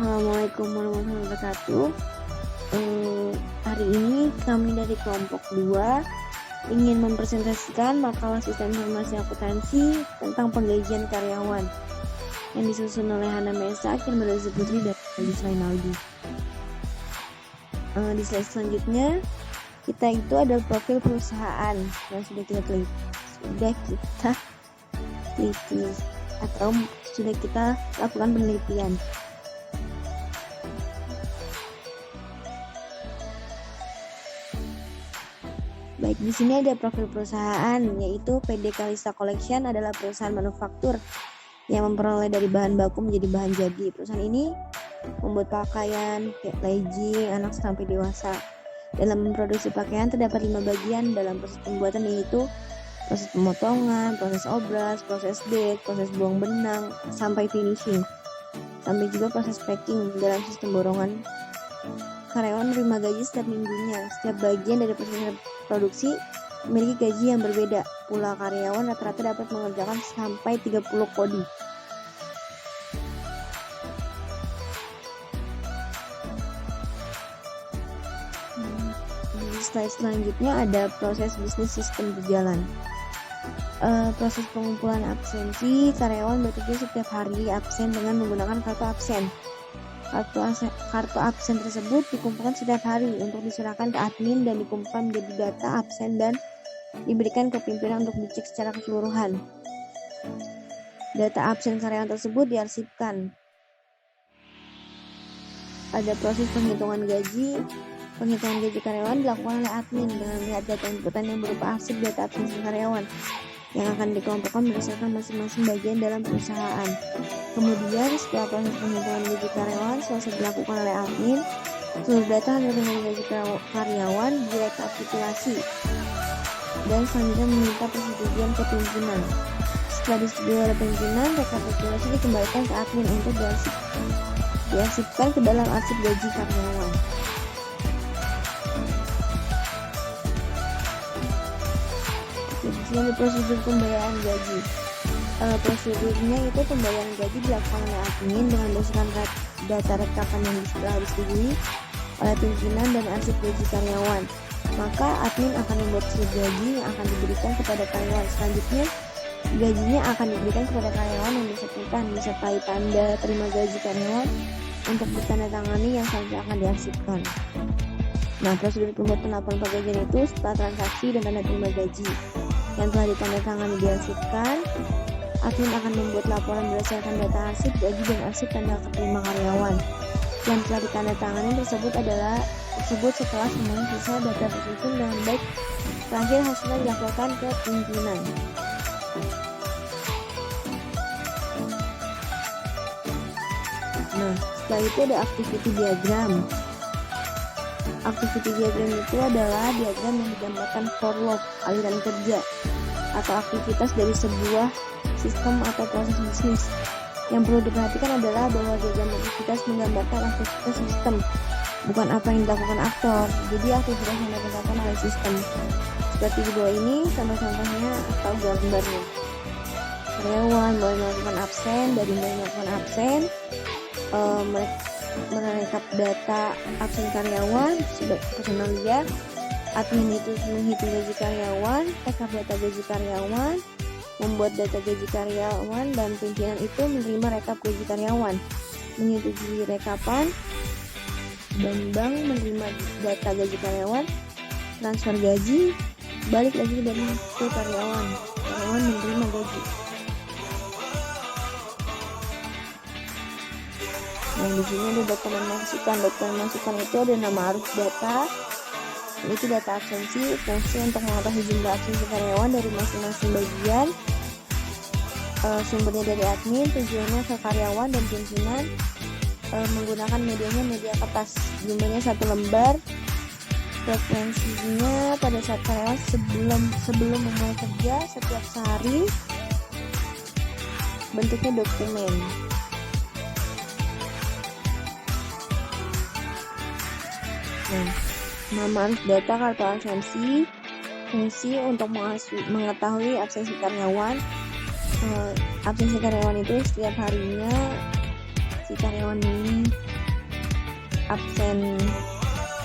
Assalamualaikum warahmatullahi wabarakatuh. Hari ini kami dari kelompok 2 ingin mempresentasikan makalah sistem informasi akuntansi tentang penggajian karyawan yang disusun oleh Hana Mesa, Kirmada Putri, dan Agus Rainaldi. Di slide selanjutnya kita itu ada profil perusahaan yang sudah kita teliti atau sudah kita lakukan penelitian. Baik, di sini ada profil perusahaan, yaitu PD Kalista Collection adalah perusahaan manufaktur yang memperoleh dari bahan baku menjadi bahan jadi. Perusahaan ini membuat pakaian, legging, anak sampai dewasa. Dalam memproduksi pakaian terdapat 5 bagian dalam proses pembuatan, yaitu proses pemotongan, proses obras, proses date, proses buang benang, sampai finishing. Sampai juga proses packing dalam sistem borongan. Karyawan menerima gaji setiap minggunya. Setiap bagian dari proses produksi memiliki gaji yang berbeda. Pula karyawan rata-rata dapat mengerjakan sampai 30 kodi. Di slide selanjutnya ada proses bisnis sistem berjalan. Proses pengumpulan absensi, karyawan bekerja setiap hari absen dengan menggunakan kartu absen. Kartu absen tersebut dikumpulkan setiap hari untuk diserahkan ke admin dan dikumpulkan menjadi data absen dan diberikan ke pimpinan untuk dicek secara keseluruhan. Data absen karyawan tersebut diarsipkan. Ada proses penghitungan gaji. Penghitungan gaji karyawan dilakukan oleh admin dengan melihat data inputan yang berupa arsip data absensi karyawan yang akan dikelompokkan berdasarkan masing-masing bagian dalam perusahaan. Kemudian setelah proses penghitungan gaji karyawan selesai dilakukan oleh admin, seluruh data hasil penghitungan gaji karyawan direkapitulasi dan selanjutnya meminta persetujuan ke pimpinan. Setelah disetujui oleh pimpinan, rekapitulasi dikembalikan ke admin untuk diarsipkan ke dalam arsip gaji karyawan. Di prosedur pembayaran gaji. Prosedurnya itu pembayaran gaji dilakukan oleh admin dengan berdasarkan data rekapan yang telah disetujui oleh pimpinan dan arsip gaji karyawan. Maka admin akan membuat slip gaji yang akan diberikan kepada karyawan. Selanjutnya, gajinya akan diberikan kepada karyawan yang bersangkutan disertai tanda terima gaji karyawan untuk ditandatangani yang selanjutnya akan diarsipkan. Nah, prosedur pembuatan laporan penggajian itu setelah transaksi dan tanda terima gaji yang telah ditandatangani diarsipkan, admin akan membuat laporan berdasarkan data arsip gaji dan arsip tanda keterima karyawan yang telah ditandatangani tersebut setelah semuanya selesai data tersusun dengan baik. Terakhir hasilnya dilaporkan ke pimpinan. Nah, setelah itu ada activity diagram. Activity diagram itu adalah diagram yang menggambarkan flow aliran kerja atau aktivitas dari sebuah sistem atau proses bisnis. Yang perlu diperhatikan adalah bahwa diagram aktivitas menggambarkan aktivitas sistem, bukan apa yang dilakukan aktor. Jadi aktivitas yang dilakukan oleh sistem. Seperti di bawah ini contoh-contohnya atau gambarnya. Karyawan mulai melakukan absen, dari mulai melakukan absen, merekap data absen karyawan sebagai personal dia, admin itu menghitung gaji karyawan, rekap data gaji karyawan, membuat data gaji karyawan, dan pimpinan itu menerima rekap gaji karyawan, menyetujui rekapan, dan bank menerima data gaji karyawan, transfer gaji, balik lagi dari ke karyawan menerima gaji. Nah, di sini ada dokumen masukan. Dokumen masukan itu ada nama arus data, yaitu data absensi, fungsi untuk mengetahui jumlah absensi karyawan dari masing-masing bagian, sumbernya dari admin, tujuannya ke karyawan dan pimpinan, menggunakan medianya media kertas, jumlahnya 1 lembar, frekuensinya pada saat karyawan sebelum memulai kerja setiap sehari, bentuknya dokumen. Nama arus data kartu absensi, fungsi untuk mengetahui absensi karyawan. Absensi karyawan itu setiap harinya si karyawan ini absen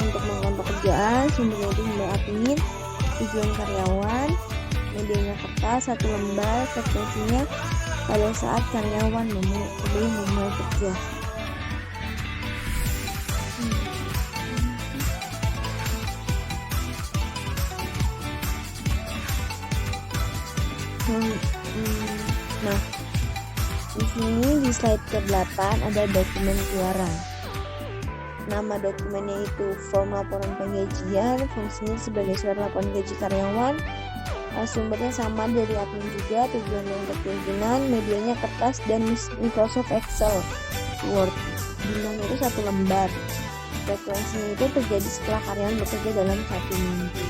untuk melakukan pekerjaan, sumbernya itu email admin, tujuan karyawan, medianya kertas 1 lembar, frekuensinya pada saat karyawan sebelum memulai kerja. Nah, di sini di slide ke-8 ada dokumen keluaran. Nama dokumennya itu form laporan penggajian, fungsinya sebagai surat laporan gaji karyawan. Sumbernya sama dari admin juga, tujuannya untuk pimpinan, medianya kertas dan Microsoft Excel, Word. Jumlahnya itu 1 lembar. Frekuensinya itu terjadi setelah karyawan bekerja dalam 1 minggu.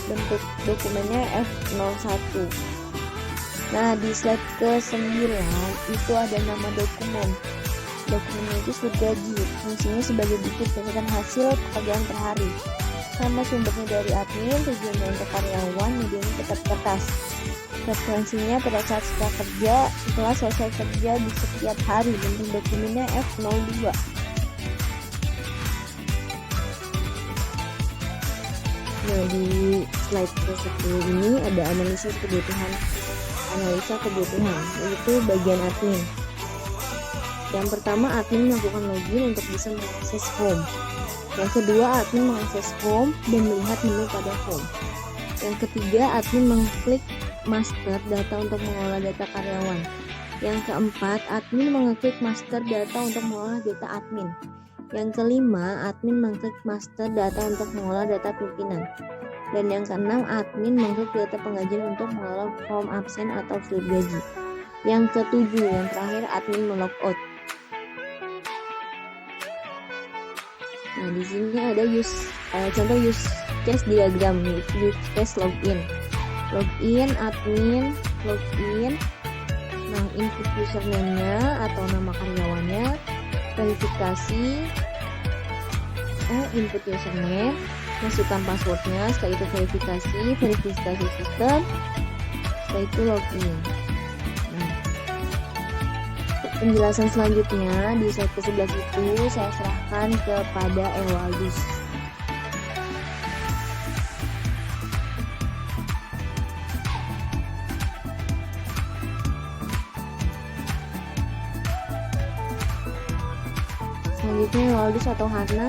Bentuk dokumennya F01. Nah, di slide ke-9 itu ada nama dokumen. Dokumennya itu slip gaji, fungsinya sebagai bukti catatan hasil pekerjaan per hari. Sama sumbernya dari admin, tujuannya untuk karyawan, medianya tetap kertas. Frekuensinya pada saat setelah selesai kerja di setiap hari. Bentuk dokumennya F02. Nah, di slide ke-10 ini ada analisa kebutuhan, yaitu bagian admin. Yang pertama, admin melakukan login untuk bisa mengakses home. Yang kedua, admin mengakses home dan melihat menu pada home. Yang ketiga, admin mengklik master data untuk mengolah data karyawan. Yang keempat, admin mengklik master data untuk mengolah data admin. Yang kelima, admin mengklik master data untuk mengolah data pimpinan. Dan yang keenam, admin mengklik data penggajian untuk mengolah form absen atau slip gaji. Yang ketujuh, yang terakhir, admin melogout. Nah, di sini ada contoh use case diagram, use case login. Login, admin, login. Nah, input username-nya atau nama karyawannya, verifikasi, input username, masukkan passwordnya, setelah itu verifikasi sistem, setelah itu login. Nah, penjelasan selanjutnya di slide ke-11 itu saya serahkan kepada Ewaldus. Selanjutnya Ewaldus atau Hana.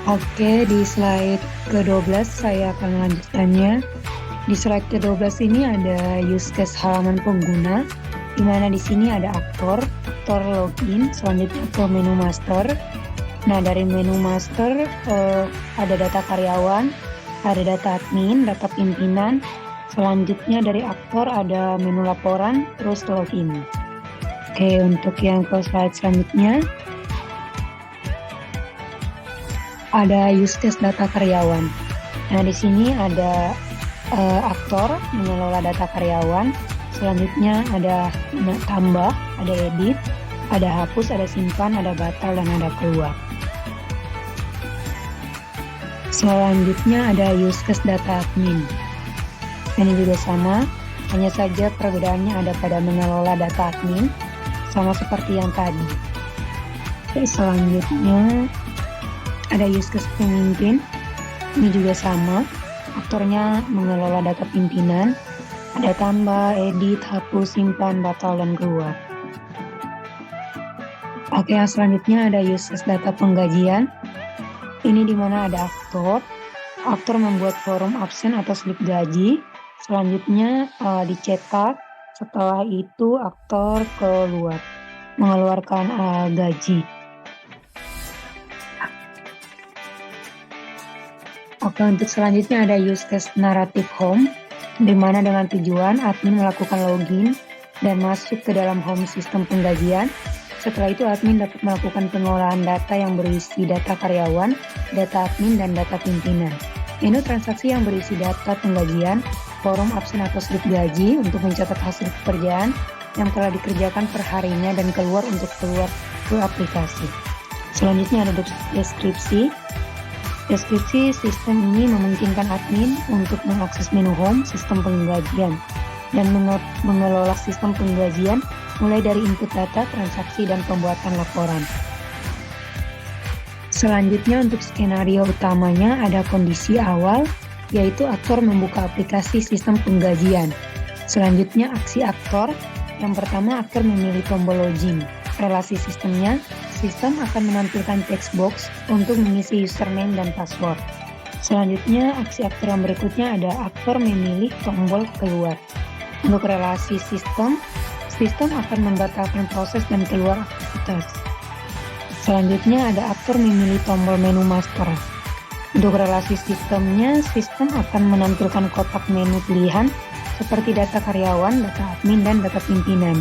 Oke, di slide ke-12 saya akan melanjutkannya. Di slide ke-12 ini ada use case halaman pengguna, di mana di sini ada aktor login, selanjutnya ke menu master. Nah, dari menu master ada data karyawan, ada data admin, data pimpinan. Selanjutnya dari aktor ada menu laporan, terus login. Oke, untuk yang ke slide selanjutnya ada use case data karyawan. Nah, di sini ada aktor mengelola data karyawan. Selanjutnya ada tambah, ada edit, ada hapus, ada simpan, ada batal, dan ada keluar. Selanjutnya ada use case data admin. Ini juga sama, hanya saja perbedaannya ada pada mengelola data admin, sama seperti yang tadi. Oke, selanjutnya ada use case pemimpin. Ini juga sama, aktornya mengelola data pimpinan, ada tambah, edit, hapus, simpan, batal, dan keluar. Oke, selanjutnya ada use case data penggajian. Ini dimana ada aktor membuat form absen atau slip gaji. Selanjutnya dicetak, setelah itu aktor mengeluarkan gaji. Oke, untuk selanjutnya ada use case naratif home, di mana dengan tujuan admin melakukan login dan masuk ke dalam home sistem penggajian. Setelah itu admin dapat melakukan pengolahan data yang berisi data karyawan, data admin, dan data pimpinan. Menu transaksi yang berisi data penggajian, form absen atau slip gaji untuk mencatat hasil pekerjaan yang telah dikerjakan per harinya dan keluar ke aplikasi. Selanjutnya ada deskripsi. Deskripsi sistem ini memungkinkan admin untuk mengakses menu home sistem penggajian dan mengelola sistem penggajian mulai dari input data, transaksi, dan pembuatan laporan. Selanjutnya untuk skenario utamanya ada kondisi awal, yaitu aktor membuka aplikasi sistem penggajian. Selanjutnya aksi aktor, yang pertama aktor memilih tombol login. Relasi sistemnya, sistem akan menampilkan text box untuk mengisi username dan password. Selanjutnya aksi aktor yang berikutnya ada aktor memilih tombol keluar. Untuk relasi sistem, sistem akan membatalkan proses dan keluar aktivitas. Selanjutnya ada aktor memilih tombol menu master. Untuk relasi sistemnya, sistem akan menampilkan kotak menu pilihan seperti data karyawan, data admin, dan data pimpinan.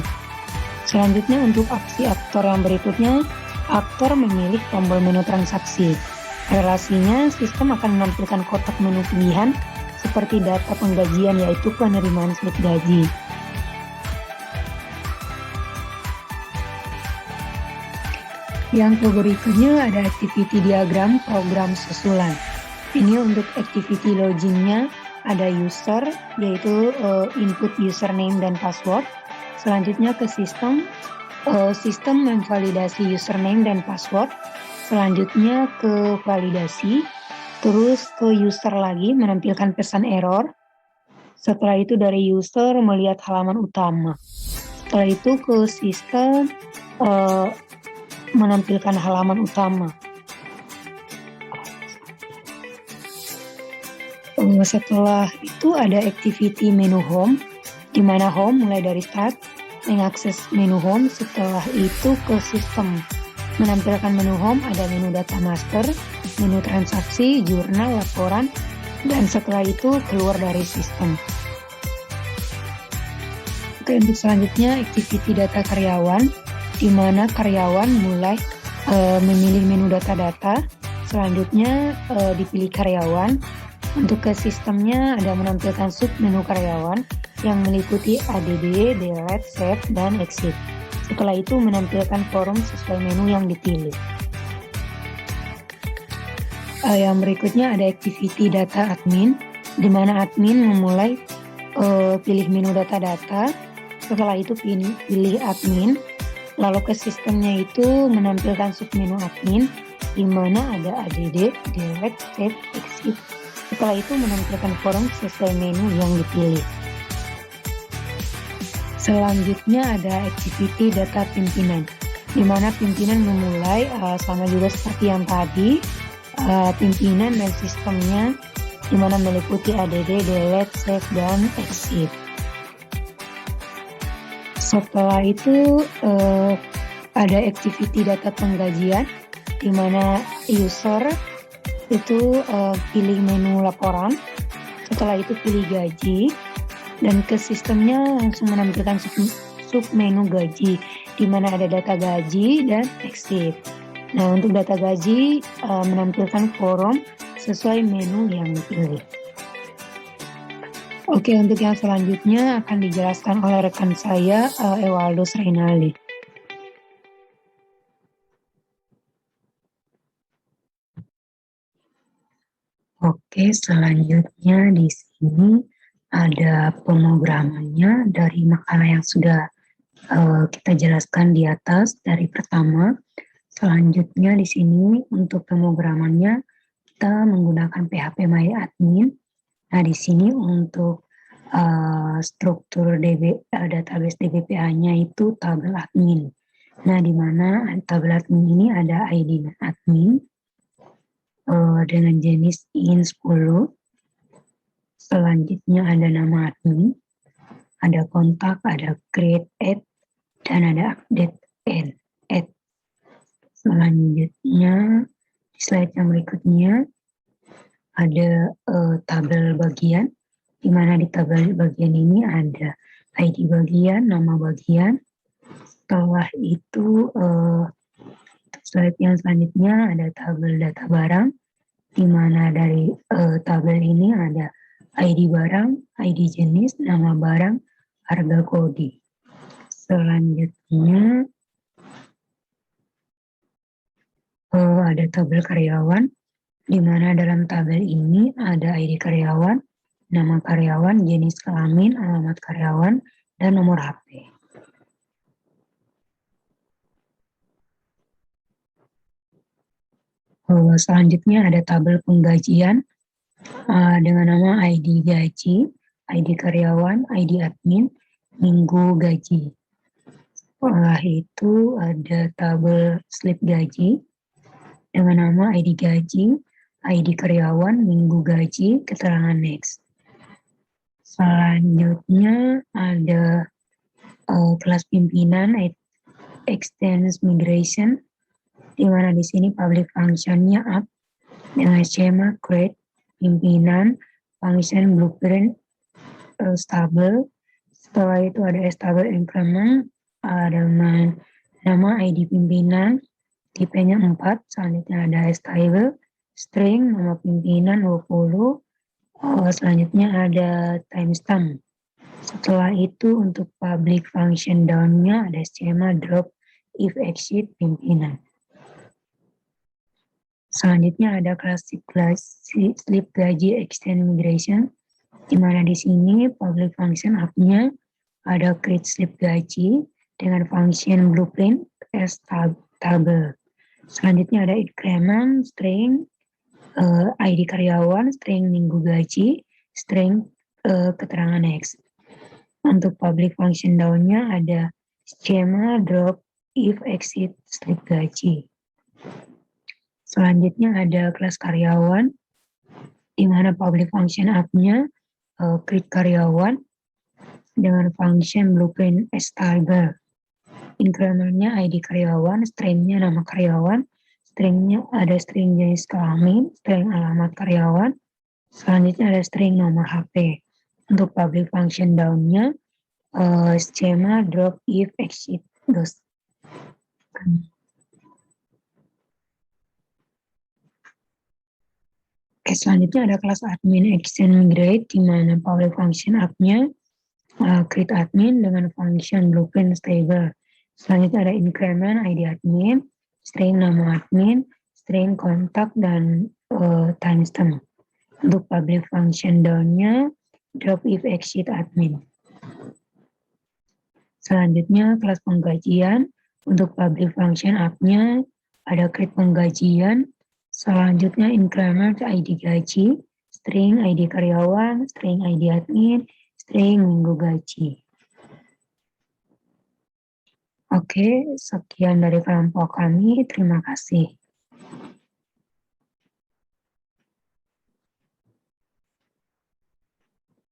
Selanjutnya untuk aksi aktor yang berikutnya, aktor memilih tombol menu transaksi. Relasinya, sistem akan menampilkan kotak menu pilihan seperti data penggajian, yaitu penerimaan slip gaji. Yang berikutnya ada activity diagram program susulan. Ini untuk activity login-nya ada user, yaitu input username dan password. Selanjutnya ke sistem, sistem memvalidasi username dan password. Selanjutnya ke validasi, terus ke user lagi menampilkan pesan error. Setelah itu dari user melihat halaman utama. Setelah itu ke sistem menampilkan halaman utama. Setelah itu ada activity menu home, di mana home mulai dari start, mengakses menu home. Setelah itu ke sistem, menampilkan menu home, ada menu data master, menu transaksi, jurnal, laporan, dan setelah itu keluar dari sistem. Oke, untuk selanjutnya activity data karyawan, di mana karyawan mulai memilih menu data-data. Selanjutnya dipilih karyawan. Untuk ke sistemnya ada menampilkan sub menu karyawan yang meliputi ADD, delete, save, dan exit. Setelah itu menampilkan forum sesuai menu yang dipilih. Yang berikutnya ada activity data admin, di mana admin memulai pilih menu data-data. Setelah itu pilih admin. Lalu ke sistemnya itu menampilkan submenu admin, di mana ada ADD, delete, save, exit. Setelah itu menampilkan forum sesuai menu yang dipilih. Selanjutnya ada activity data pimpinan, di mana pimpinan memulai sama juga seperti yang tadi, pimpinan dan sistemnya, di mana meliputi ADD, delete, save, dan exit. Setelah itu ada activity data penggajian, di mana user itu pilih menu laporan. Setelah itu pilih gaji, dan ke sistemnya langsung menampilkan sub menu gaji, di mana ada data gaji dan exit. Nah, untuk data gaji menampilkan forum sesuai menu yang dipilih. Oke, untuk yang selanjutnya akan dijelaskan oleh rekan saya, Ewaldus Reynaldi. Oke, selanjutnya di sini ada pemrogramannya dari makalah yang sudah kita jelaskan di atas dari pertama. Selanjutnya di sini untuk pemrogramannya kita menggunakan PHP MyAdmin. Nah, di sini untuk struktur database DBPA-nya itu tabel admin. Nah, di mana tabel admin ini ada ID admin dengan jenis IN10. Selanjutnya ada nama admin, ada kontak, ada create add, dan ada update and add. Selanjutnya di slide yang berikutnya ada tabel bagian, di mana di tabel bagian ini ada ID bagian, nama bagian. Setelah itu slide yang selanjutnya ada tabel data barang, di mana dari tabel ini ada ID barang, ID jenis, nama barang, harga kode. Selanjutnya ada tabel karyawan, di mana dalam tabel ini ada ID karyawan, nama karyawan, jenis kelamin, alamat karyawan, dan nomor HP. Selanjutnya ada tabel penggajian dengan nama ID gaji, ID karyawan, ID admin, minggu gaji. Setelah itu ada tabel slip gaji dengan nama ID gaji, ID karyawan, minggu gaji, keterangan next. Selanjutnya ada kelas pimpinan extends migration, di mana di sini public functionnya up dengan skema create, pimpinan, function, blueprint, stable. Setelah itu ada stable increment dengan nama ID pimpinan, tipenya 4. Selanjutnya ada stable, string, nama pimpinan 20. Selanjutnya ada timestamp. Setelah itu untuk public function down-nya ada skema drop, if, exit, pimpinan. Selanjutnya ada kelas slip gaji extend migration, di mana di sini public function up-nya ada create slip gaji dengan function blueprint as table. Selanjutnya ada increment, string, ID karyawan, string minggu gaji, string keterangan next. Untuk public function down-nya ada skema drop, if, exit, slip gaji. Selanjutnya ada kelas karyawan, di mana public function up-nya create karyawan dengan function blueprint as table. Increment-nya ID karyawan, string-nya nama karyawan, string-nya ada string jenis kelamin, string alamat karyawan, selanjutnya ada string nomor HP. Untuk public function down-nya skema drop, if, exit, ghost. Oke, selanjutnya ada kelas admin extend migrate, di mana public function up-nya create admin dengan function blueprint stable. Selanjutnya ada increment ID admin, string nama admin, string kontak, dan timestamp. Untuk public function down-nya drop, if, exit, admin. Selanjutnya kelas penggajian, untuk public function up-nya ada create penggajian. Selanjutnya increment ID gaji, string ID karyawan, string ID admin, string minggu gaji. Oke, sekian dari kelompok kami. Terima kasih.